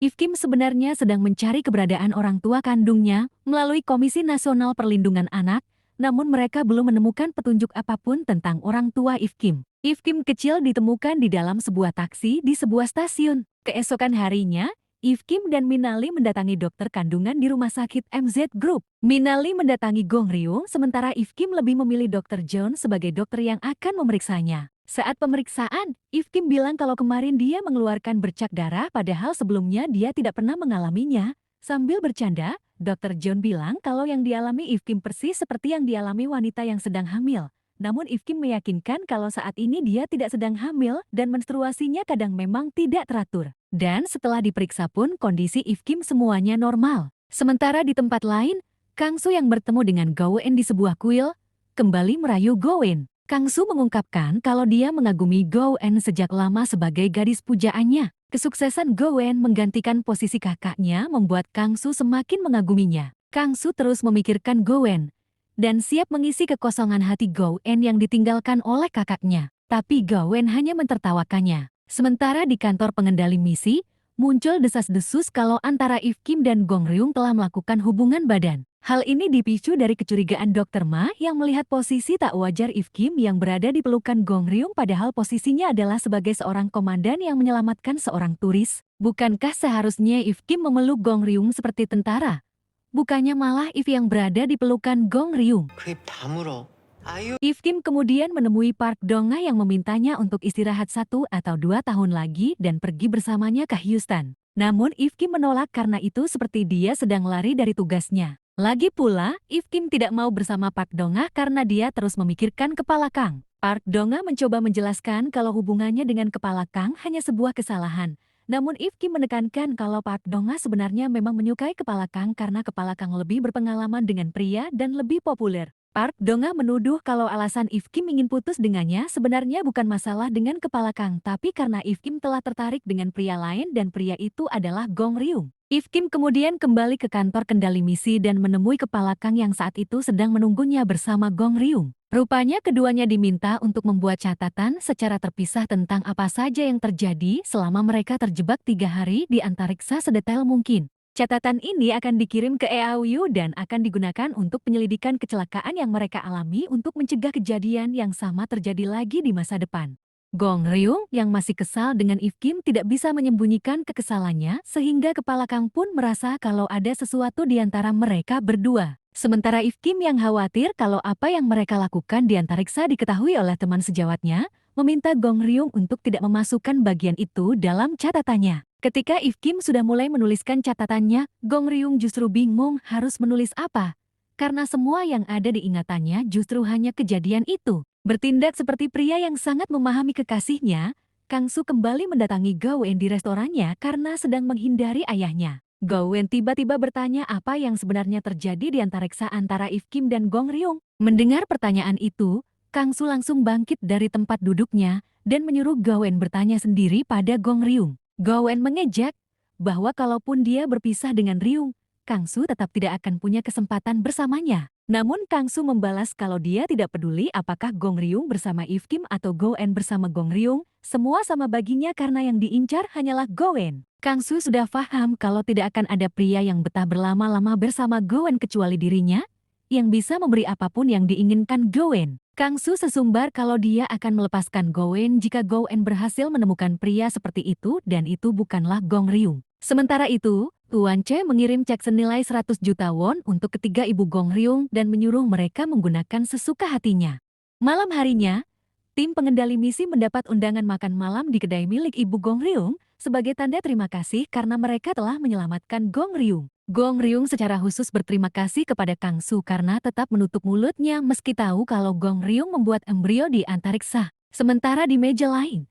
If Kim sebenarnya sedang mencari keberadaan orang tua kandungnya melalui Komisi Nasional Perlindungan Anak, namun mereka belum menemukan petunjuk apapun tentang orang tua If Kim. If Kim kecil ditemukan di dalam sebuah taksi di sebuah stasiun. Keesokan harinya, If Kim dan Minali mendatangi dokter kandungan di rumah sakit MZ Group. Minali mendatangi Gong Ryung, sementara If Kim lebih memilih Dr. John sebagai dokter yang akan memeriksanya. Saat pemeriksaan, If Kim bilang kalau kemarin dia mengeluarkan bercak darah padahal sebelumnya dia tidak pernah mengalaminya. Sambil bercanda, Dr. John bilang kalau yang dialami If Kim persis seperti yang dialami wanita yang sedang hamil. Namun If Kim meyakinkan kalau saat ini dia tidak sedang hamil dan menstruasinya kadang memang tidak teratur. Dan setelah diperiksa pun kondisi If Kim semuanya normal. Sementara di tempat lain, Kang Soo yang bertemu dengan Go Eun di sebuah kuil, kembali merayu Go Eun. Kang Soo mengungkapkan kalau dia mengagumi Go Eun sejak lama sebagai gadis pujaannya. Kesuksesan Go Eun menggantikan posisi kakaknya membuat Kang Soo semakin mengaguminya. Kang Soo terus memikirkan Go Eun dan siap mengisi kekosongan hati Go Eun yang ditinggalkan oleh kakaknya. Tapi Go Eun hanya mentertawakannya. Sementara di kantor pengendali misi, muncul desas-desus kalau antara If Kim dan Gong Ryung telah melakukan hubungan badan. Hal ini dipicu dari kecurigaan Dr. Ma yang melihat posisi tak wajar If Kim yang berada di pelukan Gong Ryung padahal posisinya adalah sebagai seorang komandan yang menyelamatkan seorang turis. Bukankah seharusnya If Kim memeluk Gong Ryung seperti tentara? Bukannya malah If yang berada di pelukan Gong Ryung. 그 입 다물어. 아유. If Kim kemudian menemui Park Dong-nga yang memintanya untuk istirahat 1 atau 2 tahun lagi dan pergi bersamanya ke Houston. Namun If Kim menolak karena itu seperti dia sedang lari dari tugasnya. Lagi pula, If Kim tidak mau bersama Park Dong-nga karena dia terus memikirkan kepala Kang. Park Dong-nga mencoba menjelaskan kalau hubungannya dengan kepala Kang hanya sebuah kesalahan. Namun If Kim menekankan kalau Park Dong-nga sebenarnya memang menyukai kepala Kang karena kepala Kang lebih berpengalaman dengan pria dan lebih populer. Park Dong-nga menuduh kalau alasan If Kim ingin putus dengannya sebenarnya bukan masalah dengan kepala Kang, tapi karena If Kim telah tertarik dengan pria lain dan pria itu adalah Gong Ryung. If Kim kemudian kembali ke kantor kendali misi dan menemui kepala Kang yang saat itu sedang menunggunya bersama Gong Ryung. Rupanya keduanya diminta untuk membuat catatan secara terpisah tentang apa saja yang terjadi selama mereka terjebak 3 hari di antariksa sedetail mungkin. Catatan ini akan dikirim ke EAU dan akan digunakan untuk penyelidikan kecelakaan yang mereka alami untuk mencegah kejadian yang sama terjadi lagi di masa depan. Gong Ryung yang masih kesal dengan If Kim tidak bisa menyembunyikan kekesalannya sehingga kepala Kang pun merasa kalau ada sesuatu di antara mereka berdua. Sementara If Kim yang khawatir kalau apa yang mereka lakukan di antariksa diketahui oleh teman sejawatnya, meminta Gong Ryung untuk tidak memasukkan bagian itu dalam catatannya. Ketika If Kim sudah mulai menuliskan catatannya, Gong Ryung justru bingung harus menulis apa. Karena semua yang ada di ingatannya justru hanya kejadian itu. Bertindak seperti pria yang sangat memahami kekasihnya, Kang Soo kembali mendatangi Go Eun di restorannya karena sedang menghindari ayahnya. Go Eun tiba-tiba bertanya apa yang sebenarnya terjadi di antariksa antara If Kim dan Gong Ryung. Mendengar pertanyaan itu, Kang Soo langsung bangkit dari tempat duduknya dan menyuruh Go Eun bertanya sendiri pada Gong Ryung. Go Eun mengejek bahwa kalaupun dia berpisah dengan Ryung, Kang Soo tetap tidak akan punya kesempatan bersamanya. Namun Kang Soo membalas kalau dia tidak peduli apakah Gong Ryung bersama If Kim atau Go Eun bersama Gong Ryung, semua sama baginya karena yang diincar hanyalah Go Eun. Kang Soo sudah paham kalau tidak akan ada pria yang betah berlama-lama bersama Go Eun kecuali dirinya, yang bisa memberi apapun yang diinginkan Go Eun. Kang Soo sesumbar kalau dia akan melepaskan Go Eun jika Go Eun berhasil menemukan pria seperti itu dan itu bukanlah Gong Ryung. Sementara itu, Tuan Che mengirim cek senilai 100 juta won untuk ketiga ibu Gong Ryung dan menyuruh mereka menggunakan sesuka hatinya. Malam harinya, tim pengendali misi mendapat undangan makan malam di kedai milik ibu Gong Ryung sebagai tanda terima kasih karena mereka telah menyelamatkan Gong Ryung. Gong Ryung secara khusus berterima kasih kepada Kang Soo karena tetap menutup mulutnya meski tahu kalau Gong Ryung membuat embrio di antariksa. Sementara di meja lain,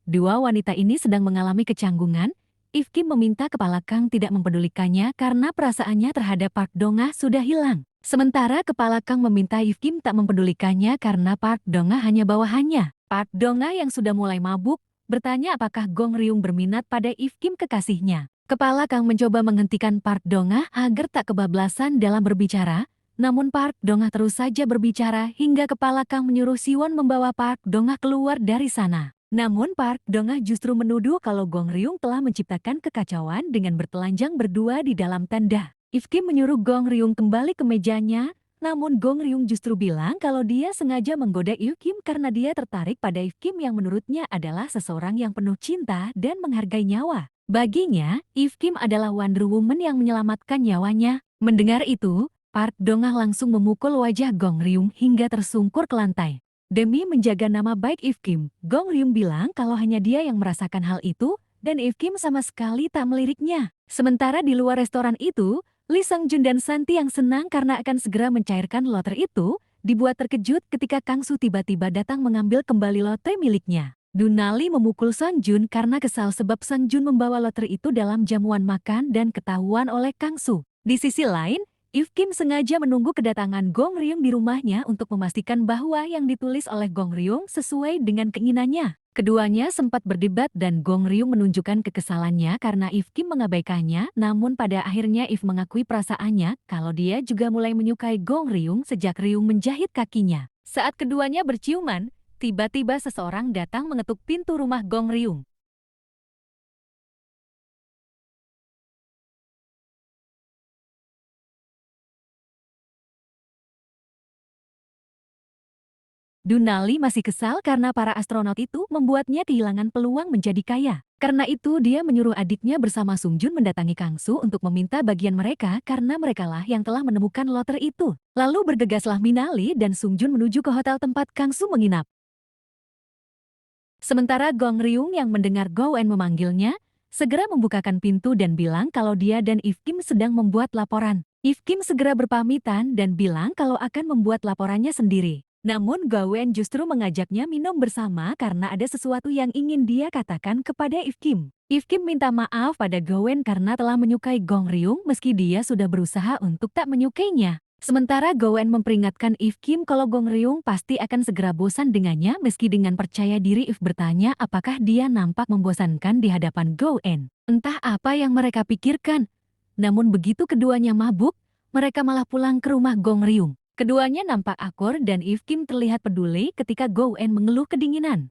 dua wanita ini sedang mengalami kecanggungan. If Kim meminta kepala Kang tidak mempedulikannya karena perasaannya terhadap Park Dong-nga sudah hilang. Sementara kepala Kang meminta If Kim tak mempedulikannya karena Park Dong-nga hanya bawahannya. Park Dong-nga yang sudah mulai mabuk, bertanya apakah Gong Ryung berminat pada If Kim kekasihnya. Kepala Kang mencoba menghentikan Park Dong-nga agar tak kebablasan dalam berbicara, namun Park Dong-nga terus saja berbicara hingga kepala Kang menyuruh Siwon membawa Park Dong-nga keluar dari sana. Namun Park Dong-ah justru menuduh kalau Gong Ryung telah menciptakan kekacauan dengan bertelanjang berdua di dalam tenda. If Kim menyuruh Gong Ryung kembali ke mejanya, namun Gong Ryung justru bilang kalau dia sengaja menggoda If Kim karena dia tertarik pada If Kim yang menurutnya adalah seseorang yang penuh cinta dan menghargai nyawa. Baginya, If Kim adalah Wonder Woman yang menyelamatkan nyawanya. Mendengar itu, Park Dong-ah langsung memukul wajah Gong Ryung hingga tersungkur ke lantai. Demi menjaga nama baik If Kim, Gong Ryung bilang kalau hanya dia yang merasakan hal itu, dan If Kim sama sekali tak meliriknya. Sementara di luar restoran itu, Lee Seung Jun dan Santi yang senang karena akan segera mencairkan lotre itu, dibuat terkejut ketika Kang Soo tiba-tiba datang mengambil kembali lotre miliknya. Dunali memukul Seung Jun karena kesal sebab Seung Jun membawa lotre itu dalam jamuan makan dan ketahuan oleh Kang Soo. Di sisi lain, If Kim sengaja menunggu kedatangan Gong Ryung di rumahnya untuk memastikan bahwa yang ditulis oleh Gong Ryung sesuai dengan keinginannya. Keduanya sempat berdebat dan Gong Ryung menunjukkan kekesalannya karena If Kim mengabaikannya, namun pada akhirnya If mengakui perasaannya kalau dia juga mulai menyukai Gong Ryung sejak Ryung menjahit kakinya. Saat keduanya berciuman, tiba-tiba seseorang datang mengetuk pintu rumah Gong Ryung. Dunali masih kesal karena para astronot itu membuatnya kehilangan peluang menjadi kaya. Karena itu dia menyuruh adiknya bersama Sung Jun mendatangi Kang Soo untuk meminta bagian mereka karena merekalah yang telah menemukan lotre itu. Lalu bergegaslah Minali dan Sung Jun menuju ke hotel tempat Kang Soo menginap. Sementara Gong Ryung yang mendengar Go En memanggilnya, segera membukakan pintu dan bilang kalau dia dan If Kim sedang membuat laporan. If Kim segera berpamitan dan bilang kalau akan membuat laporannya sendiri. Namun Gowen justru mengajaknya minum bersama karena ada sesuatu yang ingin dia katakan kepada If Kim. If Kim minta maaf pada Gowen karena telah menyukai Gong Ryung meski dia sudah berusaha untuk tak menyukainya. Sementara Gowen memperingatkan If Kim kalau Gong Ryung pasti akan segera bosan dengannya meski dengan percaya diri If bertanya apakah dia nampak membosankan di hadapan Gowen. Entah apa yang mereka pikirkan. Namun begitu keduanya mabuk, mereka malah pulang ke rumah Gong Ryung. Keduanya nampak akur dan If Kim terlihat peduli ketika Go En mengeluh kedinginan.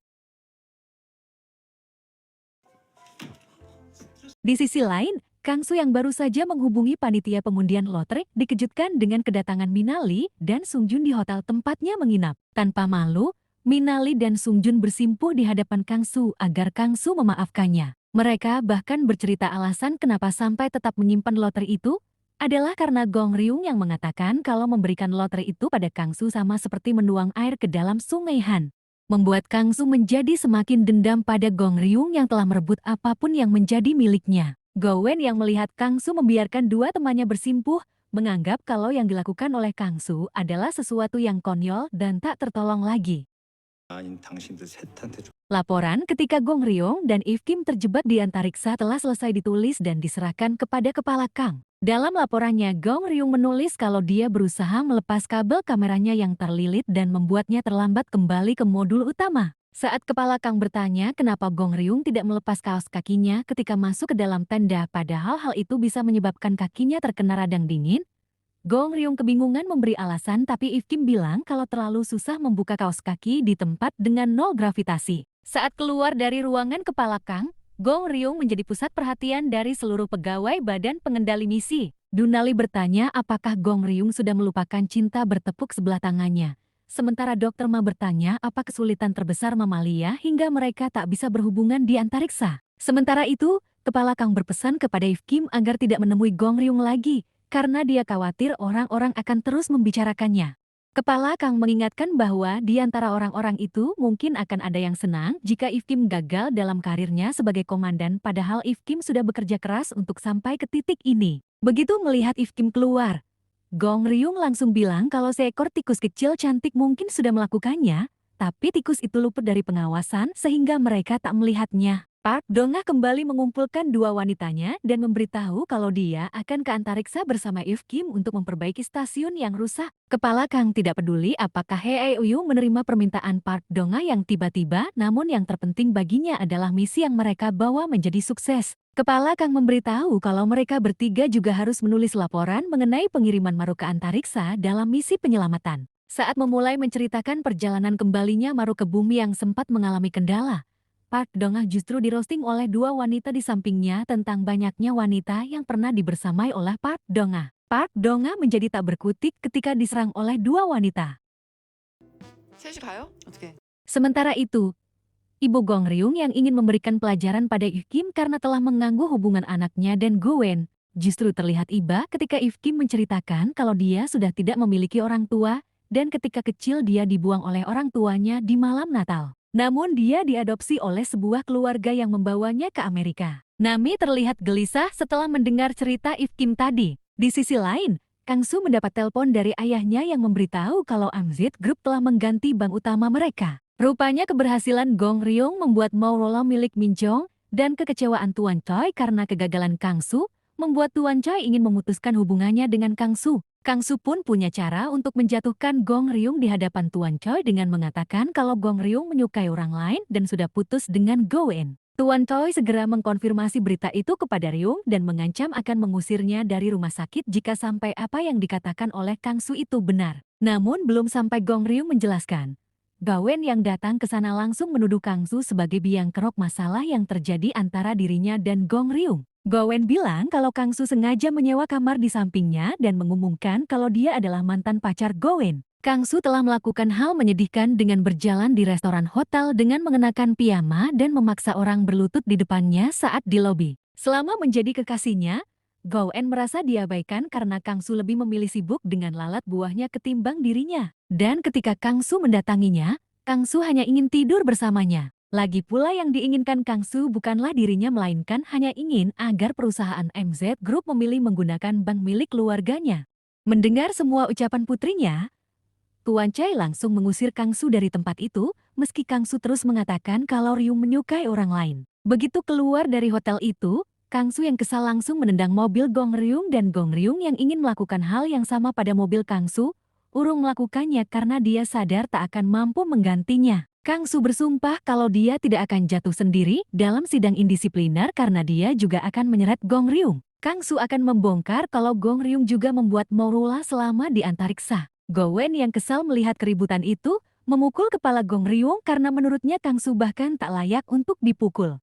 Di sisi lain, Kang Soo yang baru saja menghubungi panitia pengundian lotre dikejutkan dengan kedatangan Minali dan Sung Jun di hotel tempatnya menginap. Tanpa malu, Minali dan Sung Jun bersimpuh di hadapan Kang Soo agar Kang Soo memaafkannya. Mereka bahkan bercerita alasan kenapa sampai tetap menyimpan lotre itu, adalah karena Gong Ryung yang mengatakan kalau memberikan lotre itu pada Kang Soo sama seperti menuang air ke dalam sungai Han. Membuat Kang Soo menjadi semakin dendam pada Gong Ryung yang telah merebut apapun yang menjadi miliknya. Gowen yang melihat Kang Soo membiarkan dua temannya bersimpuh, menganggap kalau yang dilakukan oleh Kang Soo adalah sesuatu yang konyol dan tak tertolong lagi. Laporan ketika Gong Ryung dan If Kim terjebak di antariksa telah selesai ditulis dan diserahkan kepada Kepala Kang. Dalam laporannya, Gong Ryung menulis kalau dia berusaha melepas kabel kameranya yang terlilit dan membuatnya terlambat kembali ke modul utama. Saat Kepala Kang bertanya kenapa Gong Ryung tidak melepas kaos kakinya ketika masuk ke dalam tenda padahal hal itu bisa menyebabkan kakinya terkena radang dingin, Gong Ryung kebingungan memberi alasan tapi If Kim bilang kalau terlalu susah membuka kaos kaki di tempat dengan nol gravitasi. Saat keluar dari ruangan Kepala Kang, Gong Ryung menjadi pusat perhatian dari seluruh pegawai Badan Pengendali Misi. Dunali bertanya apakah Gong Ryung sudah melupakan cinta bertepuk sebelah tangannya. Sementara Dr. Ma bertanya apa kesulitan terbesar mamalia hingga mereka tak bisa berhubungan di antariksa. Sementara itu, Kepala Kang berpesan kepada If Kim agar tidak menemui Gong Ryung lagi, karena dia khawatir orang-orang akan terus membicarakannya. Kepala Kang mengingatkan bahwa di antara orang-orang itu mungkin akan ada yang senang jika If Kim gagal dalam karirnya sebagai komandan padahal If Kim sudah bekerja keras untuk sampai ke titik ini. Begitu melihat If Kim keluar, Gong Ryung langsung bilang kalau seekor tikus kecil cantik mungkin sudah melakukannya, tapi tikus itu luput dari pengawasan sehingga mereka tak melihatnya. Park Dong-ah kembali mengumpulkan dua wanitanya dan memberitahu kalau dia akan ke antariksa bersama If Kim untuk memperbaiki stasiun yang rusak. Kepala Kang tidak peduli apakah Hye Uyu menerima permintaan Park Dong-ah yang tiba-tiba, namun yang terpenting baginya adalah misi yang mereka bawa menjadi sukses. Kepala Kang memberitahu kalau mereka bertiga juga harus menulis laporan mengenai pengiriman Maru ke antariksa dalam misi penyelamatan. Saat memulai menceritakan perjalanan kembalinya Maru ke bumi yang sempat mengalami kendala, Park Dong-ah justru di-roasting oleh dua wanita di sampingnya tentang banyaknya wanita yang pernah dibersamai oleh Park Dong-ah. Park Dong-ah menjadi tak berkutik ketika diserang oleh dua wanita. 셋이 가요? 어떻게? Sementara itu, Ibu Gong Ryung yang ingin memberikan pelajaran pada If Kim karena telah mengganggu hubungan anaknya dan Go Wen, justru terlihat iba ketika If Kim menceritakan kalau dia sudah tidak memiliki orang tua dan ketika kecil dia dibuang oleh orang tuanya di malam Natal. Namun dia diadopsi oleh sebuah keluarga yang membawanya ke Amerika. Nami terlihat gelisah setelah mendengar cerita If Kim tadi. Di sisi lain, Kang Soo mendapat telepon dari ayahnya yang memberitahu kalau Amzit Group telah mengganti bank utama mereka. Rupanya keberhasilan Gong Ryung membuat Motorola milik Min Jong dan kekecewaan Tuan Choi karena kegagalan Kang Soo membuat Tuan Choi ingin memutuskan hubungannya dengan Kang Soo. Kang Soo pun punya cara untuk menjatuhkan Gong Ryung di hadapan Tuan Choi dengan mengatakan kalau Gong Ryung menyukai orang lain dan sudah putus dengan Go Wen. Tuan Choi segera mengkonfirmasi berita itu kepada Ryung dan mengancam akan mengusirnya dari rumah sakit jika sampai apa yang dikatakan oleh Kang Soo itu benar. Namun belum sampai Gong Ryung menjelaskan, Gawen yang datang ke sana langsung menuduh Kang Soo sebagai biang kerok masalah yang terjadi antara dirinya dan Gong Ryung. Gawen bilang kalau Kang Soo sengaja menyewa kamar di sampingnya dan mengumumkan kalau dia adalah mantan pacar Gawen. Kang Soo telah melakukan hal menyedihkan dengan berjalan di restoran hotel dengan mengenakan piyama dan memaksa orang berlutut di depannya saat di lobi. Selama menjadi kekasihnya, Gawen merasa diabaikan karena Kang Soo lebih memilih sibuk dengan lalat buahnya ketimbang dirinya. Dan ketika Kang Soo mendatanginya, Kang Soo hanya ingin tidur bersamanya. Lagi pula yang diinginkan Kang Soo bukanlah dirinya melainkan hanya ingin agar perusahaan MZ Group memilih menggunakan bank milik keluarganya. Mendengar semua ucapan putrinya, Tuan Choi langsung mengusir Kang Soo dari tempat itu, meski Kang Soo terus mengatakan kalau Ryung menyukai orang lain. Begitu keluar dari hotel itu, Kang Soo yang kesal langsung menendang mobil Gong Ryung dan Gong Ryung yang ingin melakukan hal yang sama pada mobil Kang Soo, urung melakukannya karena dia sadar tak akan mampu menggantinya. Kang Soo bersumpah kalau dia tidak akan jatuh sendiri dalam sidang indisipliner karena dia juga akan menyeret Gong Ryung. Kang Soo akan membongkar kalau Gong Ryung juga membuat Motorola selama di antariksa. Go Wen yang kesal melihat keributan itu, memukul kepala Gong Ryung karena menurutnya Kang Soo bahkan tak layak untuk dipukul.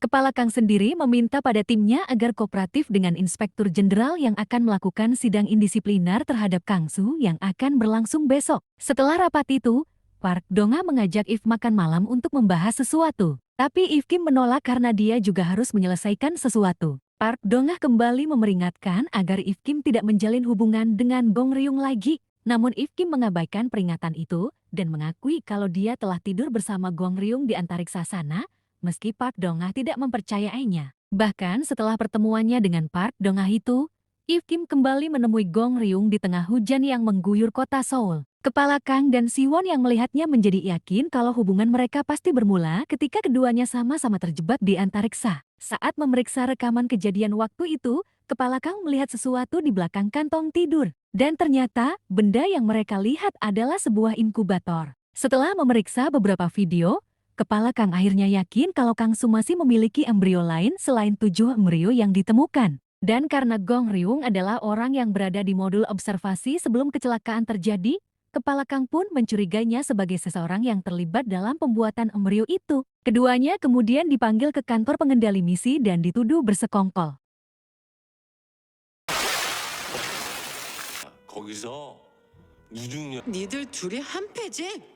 Kepala Kang sendiri meminta pada timnya agar kooperatif dengan Inspektur Jenderal yang akan melakukan sidang indisipliner terhadap Kang Soo yang akan berlangsung besok. Setelah rapat itu, Park Dong-ah mengajak If makan malam untuk membahas sesuatu. Tapi If Kim menolak karena dia juga harus menyelesaikan sesuatu. Park Dong-ah kembali memperingatkan agar If Kim tidak menjalin hubungan dengan Gong Ryung lagi. Namun If Kim mengabaikan peringatan itu dan mengakui kalau dia telah tidur bersama Gong Ryung di antariksa sana, meski Park Dong-ah tidak mempercayainya. Bahkan setelah pertemuannya dengan Park Dong-ah itu, If Kim kembali menemui Gong Ryung di tengah hujan yang mengguyur kota Seoul. Kepala Kang dan Siwon yang melihatnya menjadi yakin kalau hubungan mereka pasti bermula ketika keduanya sama-sama terjebak di antariksa. Saat memeriksa rekaman kejadian waktu itu, Kepala Kang melihat sesuatu di belakang kantong tidur. Dan ternyata, benda yang mereka lihat adalah sebuah inkubator. Setelah memeriksa beberapa video, Kepala Kang akhirnya yakin kalau Kang Soo masih memiliki embrio lain selain 7 embrio yang ditemukan. Dan karena Gong Ryung adalah orang yang berada di modul observasi sebelum kecelakaan terjadi, Kepala Kang pun mencurigainya sebagai seseorang yang terlibat dalam pembuatan embrio itu. Keduanya kemudian dipanggil ke kantor pengendali misi dan dituduh bersekongkol. 거기서 무중력 니들 둘이 한패지?